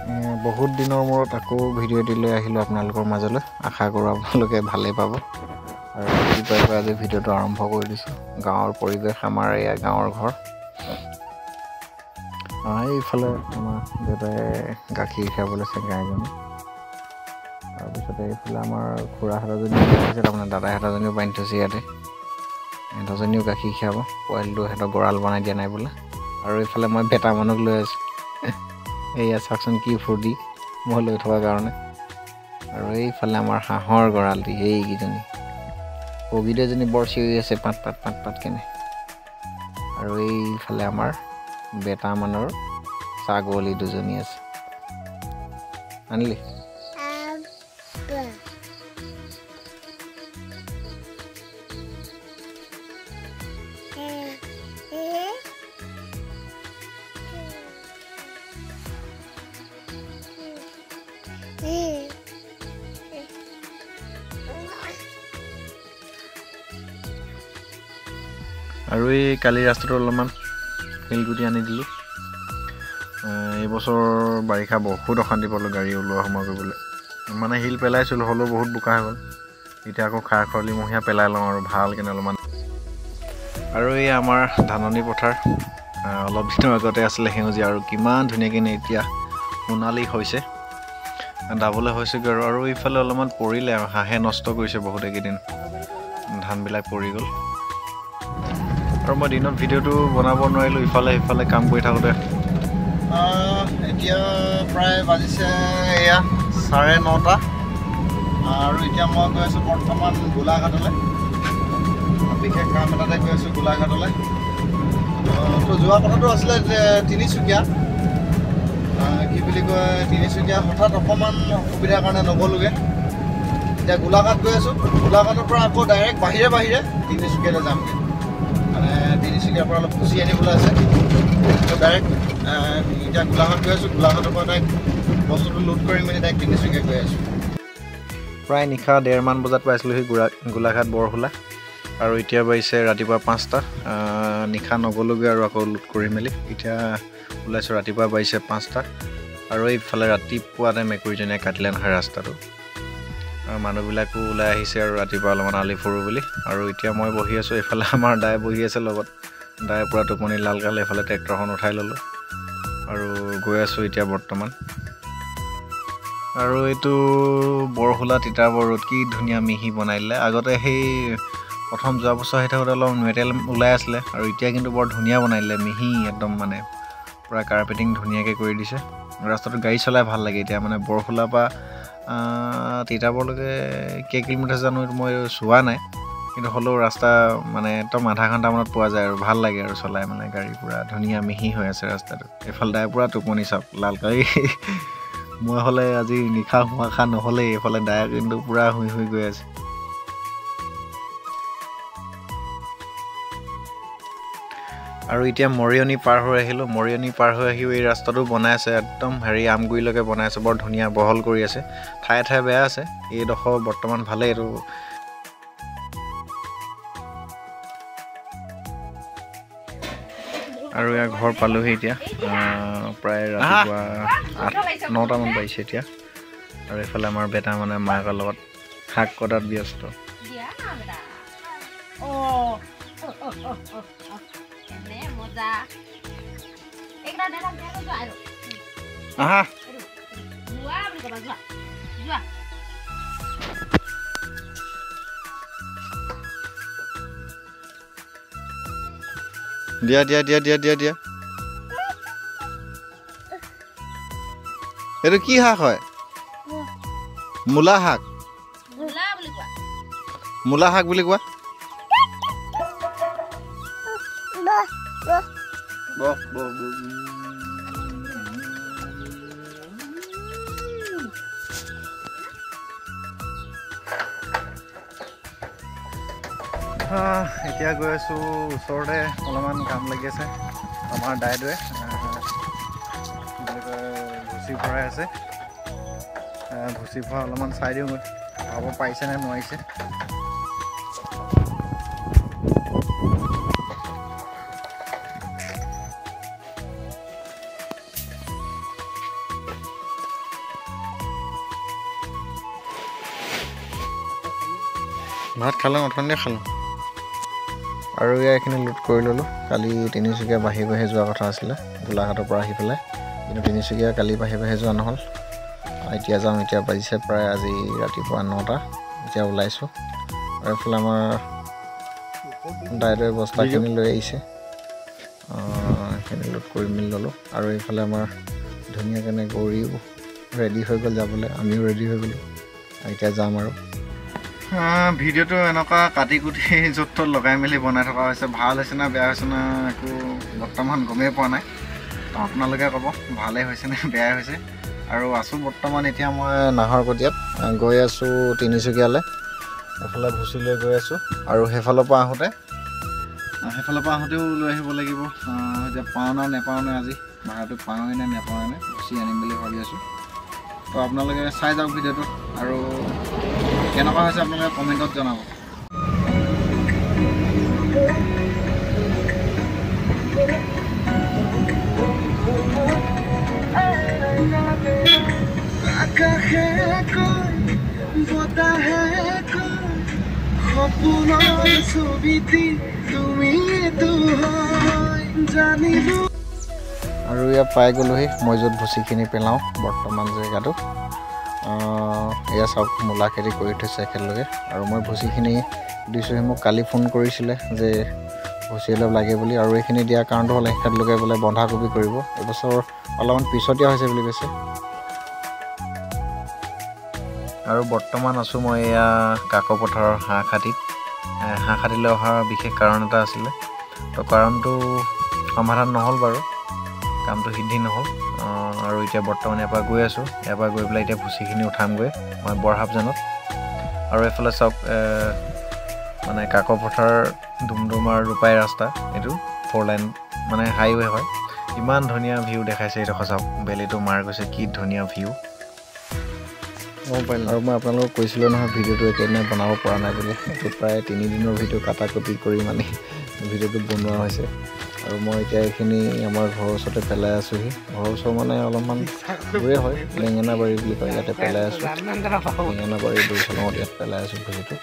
বহুত দিনৰ মূৰত আকৌ ভিডিঅ' দিলৈ আহিলোঁ আপোনালোকৰ মাজলৈ। আশা কৰোঁ আপোনালোকে ভালেই পাব। আৰু ৰাতিপুৱাই পৰা আজি ভিডিঅ'টো আৰম্ভ কৰি দিছোঁ। গাঁৱৰ পৰিৱেশ, আমাৰ এয়া গাঁৱৰ ঘৰ। এইফালে আমাৰ দেউতাই গাখীৰ খীৰাবলৈ লৈছে গাইজনী। তাৰপিছতে এইফালে আমাৰ খুৰাহঁত এজনী বান্ধিছে, তাৰমানে দাদাহঁত এজনীও বান্ধি থৈছে ইয়াতে। সিহঁতজনীও গাখীৰ খীৰাব, পোৱালিটো সিহঁতৰ গঁৰাল বনাই দিয়া নাই বোলে। আৰু এইফালে মই বেটা মানুহক লৈ আছোঁ। এয়া চাওকচোন কি ফূৰ্তি মই লৈ থকাৰ কাৰণে। আৰু এইফালে আমাৰ হাঁহৰ গঁৰালটি, এইকেইজনী পবিতৰাজনী বৰ চিঞৰি আছে পাত পাত পাত পাত কেনে। আৰু এইফালে আমাৰ বেটা মানুহৰ ছাগলী দুজনী আছে। আনিলি আৰু এই কালি ৰাস্তাটো অলপমান শিলগুটি আনি দিলোঁ। এইবছৰ বাৰিষা বহুত অশান্তি পালোঁ গাড়ী ওলোৱা সোমোৱা কৰিবলৈ। মানে শিল পেলাইছিলোঁ, হ'লেও বহুত বোকা হৈ গ'ল। এতিয়া আকৌ খাৰ খৰালিমহীয়া পেলাই লওঁ আৰু ভালকৈ অলপমান। আৰু এই আমাৰ ধাননি পথাৰ অলপ দিনৰ আগতে আছিলে সেউজীয়া, আৰু কিমান ধুনীয়াকৈ এতিয়া সোণালী হৈছে, দাবলৈ হৈছেগৈ। আৰু এইফালে অলপমান পৰিলে, হাঁহে নষ্ট কৰিছে বহুত এইকেইদিন, ধানবিলাক পৰি গ'ল। আৰু মই দিনত ভিডিঅ'টো বনাব নোৱাৰিলোঁ, ইফালে সিফালে কাম কৰি থাকোঁতে। এতিয়া প্ৰায় বাজিছে এয়া 9:30। আৰু এতিয়া মই গৈ আছোঁ বৰ্তমান গোলাঘাটলৈ। বিশেষ কাম এটাতে গৈ আছোঁ গোলাঘাটলৈ। তো যোৱা কথাটো আছিলে যে তিনিচুকীয়া, কি বুলি কয়, তিনিচুকীয়া হঠাৎ অকণমান অসুবিধাৰ কাৰণে নগ'লোগৈ। এতিয়া গোলাঘাট গৈ আছোঁ। গোলাঘাটৰ পৰা আকৌ ডাইৰেক্ট বাহিৰে তিনিচুকীয়ালৈ যামগৈ। মানে তিনিচুকীয়াৰ পৰা অলপ খুচি আনিবলৈ আছে। তো ডাইৰেক্ট এতিয়া গোলাঘাট গৈ আছোঁ। গোলাঘাটৰ পৰা ডাইৰেক্ট বস্তুটো লোড কৰি মেলি ডাইৰেক্ট তিনিচুকীয়া গৈ আছোঁ। প্ৰায় নিশা 1:30 বজাত পাইছিলোঁহি গোলাঘাট বৰহোলা। আৰু এতিয়া বাজিছে ৰাতিপুৱা 5টা। নিশা নগ'লোগৈ আৰু আকৌ লোড কৰি মেলি এতিয়া ওলাইছোঁ। ৰাতিপুৱা বাজিছে 5টা। আৰু এইফালে ৰাতিপুৱাতে মেকুৰীজনীয়ে কাটিলে নহয় ৰাস্তাটো। আৰু মানুহবিলাকো ওলাই আহিছে আৰু ৰাতিপুৱা অলপমান আলি ফুৰোঁ বুলি। আৰু এতিয়া মই বহি আছোঁ, এইফালে আমাৰ দাই বহি আছে লগত। দাই পূৰা টোপনি লাল কাল। এইফালে ট্ৰেক্টৰখন উঠাই ল'লোঁ আৰু গৈ আছোঁ এতিয়া বৰ্তমান। আৰু এইটো বৰহোলা তিতাবৰ ৰোড, কি ধুনীয়া মিহি বনাই দিলে। আগতে সেই প্ৰথম যোৱা বছৰ আহি থাকোঁতে অলপ মেটেল ওলাই আছিলে, আৰু এতিয়া কিন্তু বৰ ধুনীয়া বনাই দিলে, মিহি একদম, মানে পূৰা কাৰ্পেটিং ধুনীয়াকৈ কৰি দিছে। ৰাস্তাটো গাড়ী চলাই ভাল লাগে এতিয়া। মানে বৰহোলাৰ পৰা তিতাবৰলৈকে কেই কিলোমিটাৰ জানো মই চোৱা নাই, কিন্তু হ'লেও ৰাস্তা মানে একদম আধা ঘণ্টামানত পোৱা যায় আৰু ভাল লাগে আৰু চলাই। মানে গাড়ী পূৰা ধুনীয়া মিহি হৈ আছে ৰাস্তাটো। এইফালে দাই পূৰা টোপনি চাওক লাল কালি। মই হ'লে আজি নিশা শোৱা নহ'লেই, এইফালে দাই কিন্তু পূৰা শুই গৈ আছে। আৰু এতিয়া মৰিয়নি পাৰ হৈ আহিলোঁ। মৰিয়নি পাৰ হৈ আহিও এই ৰাস্তাটো বনাই আছে, একদম আমগুৰিলৈকে বনাই আছে, বৰ ধুনীয়া বহল কৰি আছে। ঠায়ে ঠায়ে বেয়া আছে, এইডোখৰ বৰ্তমান ভালেই। এইটো আৰু ইয়াৰ ঘৰ পালোহি এতিয়া। প্ৰায় ৰাতিপুৱা 8-9টামান বাজিছে এতিয়া। আৰু এইফালে আমাৰ বেটা মানে মাকৰ লগত শাক কটাত ব্যস্ত। আহা দিয়া দিয়া দিয়া দিয়া দিয়া দিয়া। এইটো কি শাক হয়? মূলা শাক। মূলা শাক বুলি কোৱা। এতিয়া গৈ আছোঁ ওচৰতে, অলপমান কাম লাগি আছে আমাৰ দাইদেৱে। ভুচি ভৰাই আছে। ভুচি ভৰাই অলপমান চাই দিওঁ, পাব পাৰিছে নে নোৱাৰিছে। ভাত খালোঁ, অথনিয়ে খালোঁ। আৰু এইখিনি লোড কৰি ল'লোঁ। কালি তিনিচুকীয়া বাঢ়ি যোৱা কথা আছিলে গোলাঘাটৰ পৰা আহি পেলাই, কিন্তু তিনিচুকীয়া কালি বাঢ়ি যোৱা নহ'ল। এতিয়া যাওঁ, এতিয়া বাজিছে প্ৰায় আজি ৰাতিপুৱা 9টা। এতিয়া ওলাইছোঁ। আৰু এইফালে আমাৰ ডাইৰেক্ট বস্তাখিনি লৈ আহিছে, সেইখিনি লোড কৰি মেলি ল'লোঁ। আৰু এইফালে আমাৰ ধুনীয়াকৈ গৌৰীও ৰেডি হৈ গ'ল যাবলৈ, আমিও ৰেডি হৈ গ'লোঁ। এতিয়া যাম আৰু। ভিডিঅ'টো এনেকুৱা কাটি কুটি য'ত ত'ত লগাই মেলি বনাই থকা হৈছে। ভাল হৈছে না বেয়া হৈছে না একো বৰ্তমান গমেই পোৱা নাই। আপোনালোকে ক'ব ভালেই হৈছে নে বেয়াই হৈছে। আৰু আছোঁ বৰ্তমান এতিয়া মই নাহৰকটীয়াত, গৈ আছোঁ তিনিচুকীয়ালৈ। এফালে ভুচিলৈ গৈ আছোঁ। আৰু সেইফালৰ পৰা আহোঁতেও লৈ আহিব লাগিব। এতিয়া পাওঁ না নেপাওঁ নে, আজি ভাড়াটো পাওঁৱে নে নেপাওঁৱে নে, ভুচি আনিম বুলি ভাবি আছোঁ। তো আপোনালোকে চাই যাওক ভিডিঅ'টো, আৰু কেনেকুৱা হৈছে আপোনালোকে কমেণ্টত জনাব। আৰু ইয়াত পাই গ'লোহি মই য'ত ভুচিখিনি পেলাওঁ বৰ্তমান জেগাটো। এয়া চাওক, মূলা খেতি কৰি থৈছে একেলগে। আৰু মই ভুচিখিনি দিছোঁহি। মোক কালি ফোন কৰিছিলে যে ভুচি অলপ লাগে বুলি। আৰু এইখিনি দিয়াৰ কাৰণটো হ'ল এখেতলোকে বোলে বন্ধাকবি কৰিব, এইবছৰ অলপমান পিছতীয়া হৈছে বুলি কৈছে। আৰু বৰ্তমান আছোঁ মই এয়া কাকপথাৰৰ হাঁহখাতিলৈ অহাৰ বিশেষ কাৰণ এটা আছিলে। তো কাৰণটো সমাধান নহ'ল বাৰু, কামটো সিদ্ধি নহ'ল। আৰু এতিয়া বৰ্তমান ইয়াৰ পৰা গৈ আছোঁ। ইয়াৰ পৰা গৈ পেলাই এতিয়া ভুচিখিনি উঠামগৈ মই বৰহাবজানত। আৰু এইফালে চাওক, মানে কাকপথাৰ ডুমডুমাৰ ৰূপাই ৰাস্তা, এইটো 4 লাইন মানে হাইৱে হয়। ইমান ধুনীয়া ভিউ দেখাইছে এইডোখৰ চাওক, বেলিটো মাৰ গৈছে, কি ধুনীয়া ভিউ। আৰু মই আপোনালোকক কৈছিলোঁ নহয় ভিডিঅ'টো একেদিনাই বনাব পৰা নাই বুলি। এইটো প্ৰায় 3 দিনৰ ভিডিঅ' কাটা কপি কৰি মানে ভিডিঅ'টো বনোৱা হৈছে। আৰু মই এতিয়া এইখিনি আমাৰ ঘৰৰ ওচৰতে পেলাই আছোঁহি। ঘৰৰ ওচৰ মানে অলপমান দূৰে হয়, বেঙেনাবাৰী বুলি কয়, ইয়াতে পেলাই আছোঁ। বেঙেনাবাৰী 2 চলঙত ইয়াত পেলাই আছোঁ ভুচিটো।